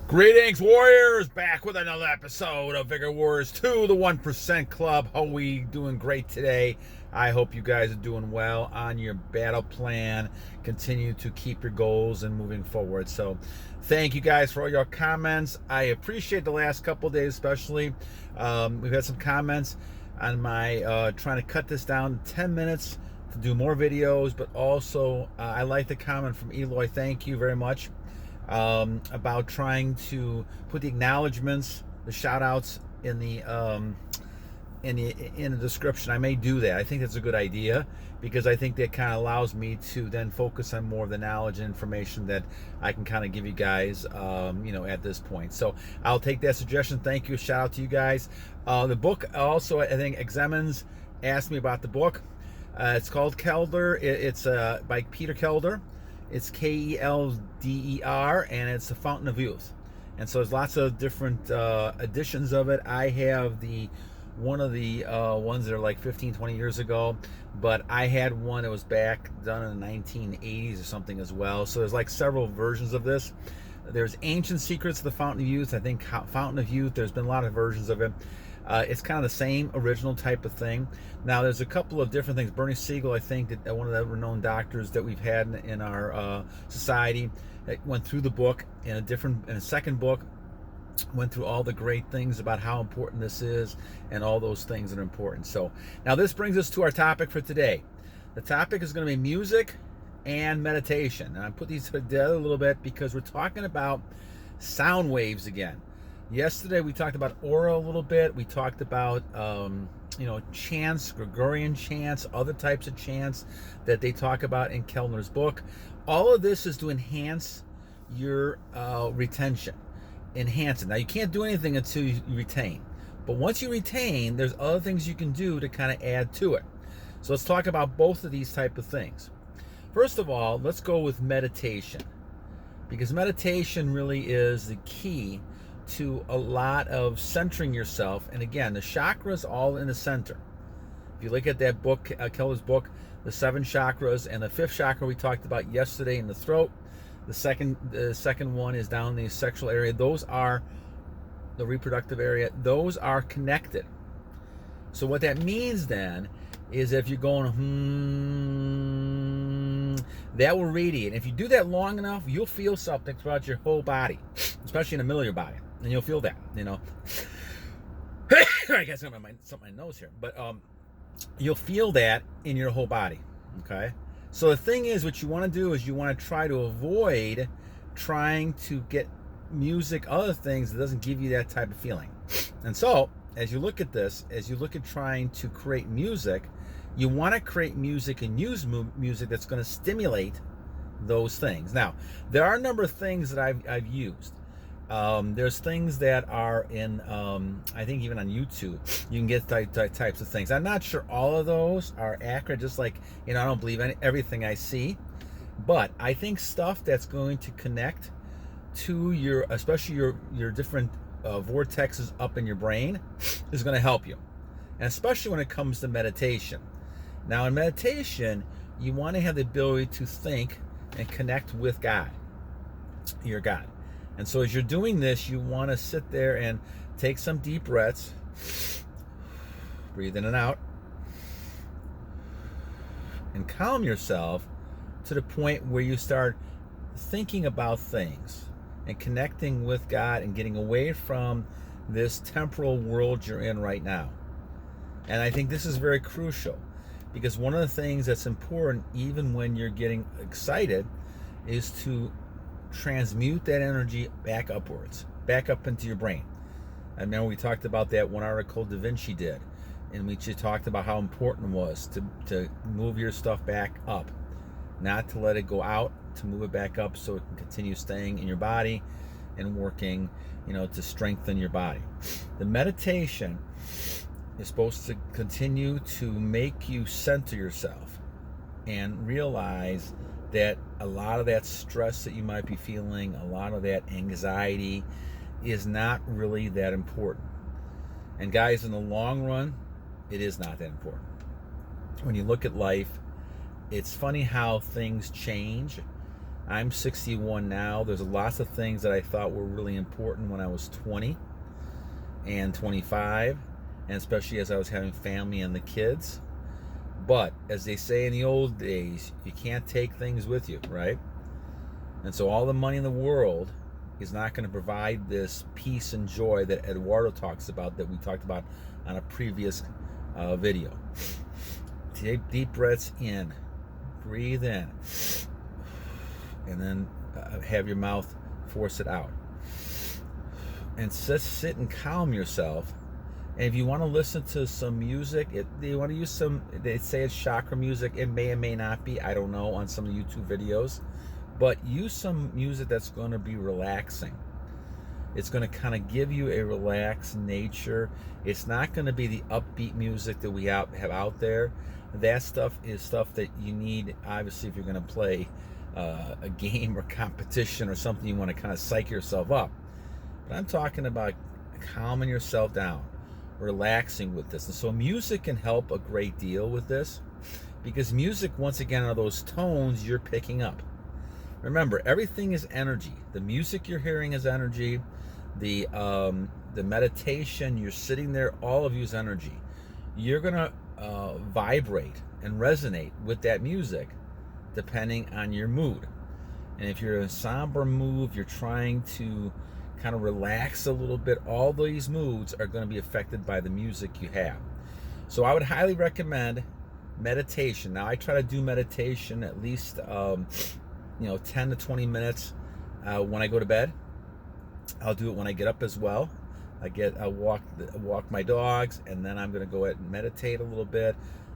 Greetings, Warriors! Back with another episode of Vigor Warriors 2, the 1% Club. How we doing great today? I hope you guys are doing well on your battle plan. Continue to keep your goals and moving forward. So thank you guys for all your comments. I appreciate the last couple days especially. We've had some comments on my trying to cut this down to 10 minutes to do more videos, but also I like the comment from Eloy. Thank you very much. About trying to put the acknowledgments, the shout outs in the description. I may do that. I think that's a good idea because I think that kind of allows me to then focus on more of the knowledge and information that I can kind of give you guys at this point. So I'll take that suggestion. Thank you. Shout out to you guys. The book also, I think Examens asked me about the book. It's called Kelder. It's by Peter Kelder. It's Kelder, and it's the Fountain of Youth. And so there's lots of different editions of it. I have one of the ones that are like 15, 20 years ago, but I had one that was back done in the 1980s or something as well. So there's like several versions of this. There's Ancient Secrets of the Fountain of Youth. I think Fountain of Youth, there's been a lot of versions of it. It's kind of the same original type of thing. Now, there's a couple of different things. Bernie Siegel, I think, that one of the renowned doctors that we've had in our society, went through the book in a second book, went through all the great things about how important this is and all those things that are important. So now this brings us to our topic for today. The topic is going to be music and meditation. And I put these together a little bit because we're talking about sound waves again. Yesterday we talked about aura a little bit. We talked about chants, Gregorian chants, other types of chants that they talk about in Kellner's book. All of this is to enhance your retention. Enhance it. Now you can't do anything until you retain. But once you retain, there's other things you can do to kind of add to it. So let's talk about both of these type of things. First of all, let's go with meditation. Because meditation really is the key to a lot of centering yourself. And again, the chakras all in the center. If you look at that book, Keller's book, the 7 chakras, and the 5th chakra we talked about yesterday in the throat. The second one is down the sexual area. Those are the reproductive area. Those are connected. So what that means then is if you're going, that will radiate. And if you do that long enough, you'll feel something throughout your whole body, especially in the middle of your body. And you'll feel that, I got something on my nose here, but you'll feel that in your whole body. Okay. So the thing is, what you want to do is you want to try to avoid trying to get music, other things that doesn't give you that type of feeling. And so as you look at this, as you look at trying to create music, you want to create music and use music that's going to stimulate those things. Now, there are a number of things that I've used. There's things that are in, I think even on YouTube, you can get types of things. I'm not sure all of those are accurate, just like, I don't believe everything I see, but I think stuff that's going to connect to especially your different vortexes up in your brain is going to help you. And especially when it comes to meditation. Now in meditation, you want to have the ability to think and connect with God, your God. And so as you're doing this, you want to sit there and take some deep breaths, breathe in and out, and calm yourself to the point where you start thinking about things and connecting with God and getting away from this temporal world you're in right now. And I think this is very crucial because one of the things that's important, even when you're getting excited, is to transmute that energy back upwards, back up into your brain. I remember we talked about that one article Da Vinci did, in which you talked about how important it was to move your stuff back up, not to let it go out, to move it back up so it can continue staying in your body and working, to strengthen your body. The meditation is supposed to continue to make you center yourself and realize that a lot of that stress that you might be feeling, a lot of that anxiety is not really that important. And guys, in the long run, it is not that important. When you look at life, it's funny how things change I'm 61 now. There's lots of things that I thought were really important when I was 20 and 25, and especially as I was having family and the kids. But as they say in the old days, you can't take things with you, right? And so all the money in the world is not going to provide this peace and joy that Eduardo talks about, that we talked about on a previous video. Take deep breaths in, breathe in, and then have your mouth force it out. And just sit and calm yourself. And if you want to listen to some music, you want to use some, they say it's chakra music. It may or may not be, I don't know, on some of the YouTube videos. But use some music that's going to be relaxing. It's going to kind of give you a relaxed nature. It's not going to be the upbeat music that we have out there. That stuff is stuff that you need, obviously, if you're going to play a game or competition or something, you want to kind of psych yourself up. But I'm talking about calming yourself down, relaxing with this. And so music can help a great deal with this, because music, once again, are those tones you're picking up. Remember, everything is energy. The music you're hearing is energy. The meditation, you're sitting there, all of you is energy. You're gonna vibrate and resonate with that music depending on your mood. And if you're in a somber mood, you're trying to kind of relax a little bit, all these moods are going to be affected by the music you have. So I would highly recommend meditation. Now I try to do meditation at least 10 to 20 minutes when I go to bed. I'll do it when I get up as well. I'll walk my dogs, and then I'm going to go ahead and meditate a little bit,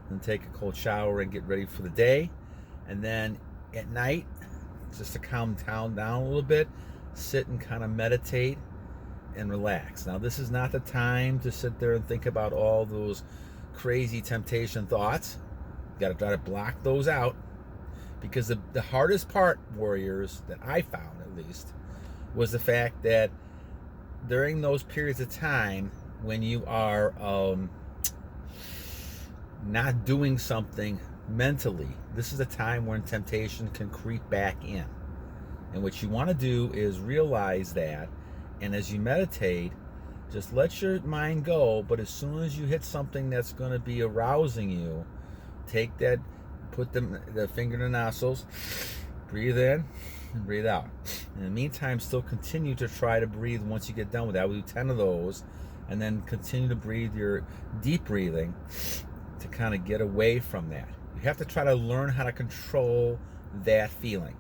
and take a cold shower and get ready for the day. And then at night, just to calm down a little bit, sit and kind of meditate and relax. Now, this is not the time to sit there and think about all those crazy temptation thoughts. You got to try to block those out, because the hardest part, warriors, that I found at least, was the fact that during those periods of time when you are not doing something mentally, this is a time when temptation can creep back in. And what you want to do is realize that, and as you meditate, just let your mind go. But as soon as you hit something that's going to be arousing you, take that, put the finger in the nostrils, breathe in and breathe out. In the meantime, still continue to try to breathe. Once you get done with that, we'll do 10 of those, and then continue to breathe your deep breathing to kind of get away from that. You have to try to learn how to control that feeling.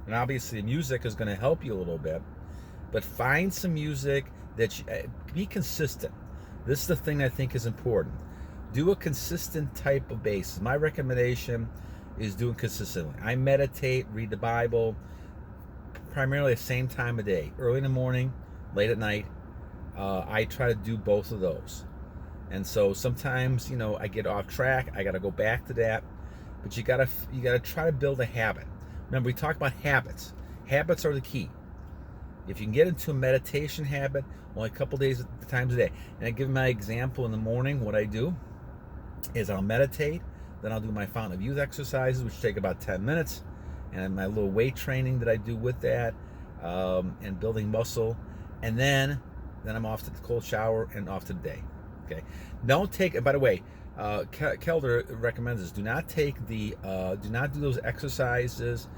And obviously music is going to help you a little bit, but find some music that be consistent. This is the thing I think is important. Do a consistent type of basis. My recommendation is doing consistently. I meditate, read the Bible, primarily the same time of day, early in the morning, late at night. I try to do both of those. And so sometimes, I get off track. I got to go back to that. But you got to try to build a habit. Remember, we talked about habits. Habits are the key. If you can get into a meditation habit, only a couple times a day. And I give my example in the morning. What I do is I'll meditate, then I'll do my fountain of youth exercises, which take about 10 minutes, and my little weight training that I do with that, and building muscle, and then I'm off to the cold shower and off to the day. Okay. Don't take. By the way, Kelder recommends this. Do not do those exercises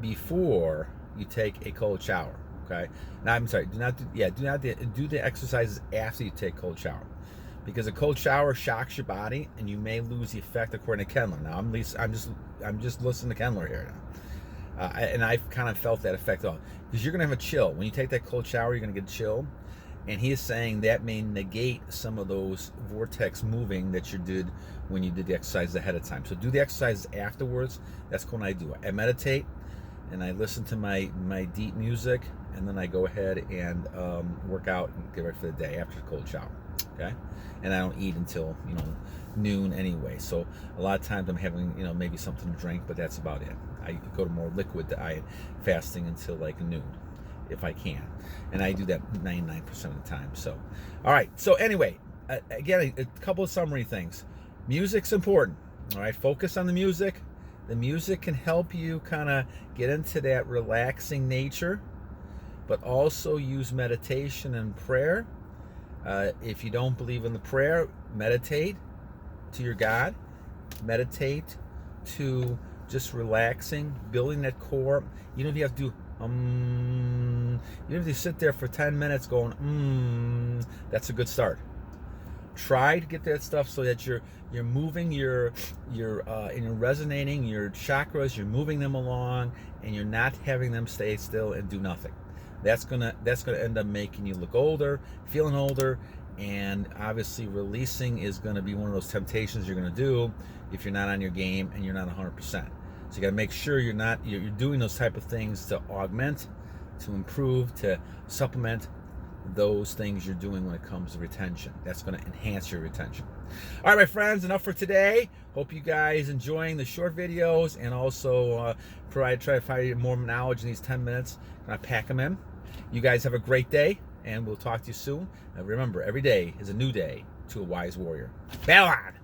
before you take a cold shower. Okay. Now I'm sorry. Do not do the exercises after you take a cold shower, because a cold shower shocks your body and you may lose the effect, according to Kendler. Now I'm just listening to Kendler here now, and I've kind of felt that effect on, because you're gonna have a chill when you take that cold shower. You're gonna get a chill. And he is saying that may negate some of those vortex moving that you did when you did the exercise ahead of time. So do the exercises afterwards. That's what I do. I meditate, and I listen to my deep music, and then I go ahead and work out and get ready for the day after the cold shower. Okay? And I don't eat until noon anyway. So a lot of times I'm having maybe something to drink, but that's about it. I go to more liquid diet, fasting until like noon, if I can, and I do that 99% of the time. So, all right. So anyway, again, a couple of summary things. Music's important. All right, focus on the music. The music can help you kind of get into that relaxing nature, but also use meditation and prayer. If you don't believe in the prayer, meditate to your God. Meditate to just relaxing, building that core. You don't have to do you don't have to sit there for 10 minutes going That's a good start. Try to get that stuff so that you're moving and you're resonating your chakras, you're moving them along, and you're not having them stay still and do nothing. That's gonna end up making you look older, feeling older, and obviously releasing is gonna be one of those temptations you're gonna do if you're not on your game and you're not 100%. So you gotta make sure you're doing those type of things to augment, to improve, to supplement those things you're doing when it comes to retention. That's going to enhance your retention. All right, my friends, enough for today. Hope you guys enjoying the short videos, and also try to find more knowledge in these 10 minutes. And I pack them in. You guys have a great day, and we'll talk to you soon. And remember, every day is a new day to a wise warrior. Battle on!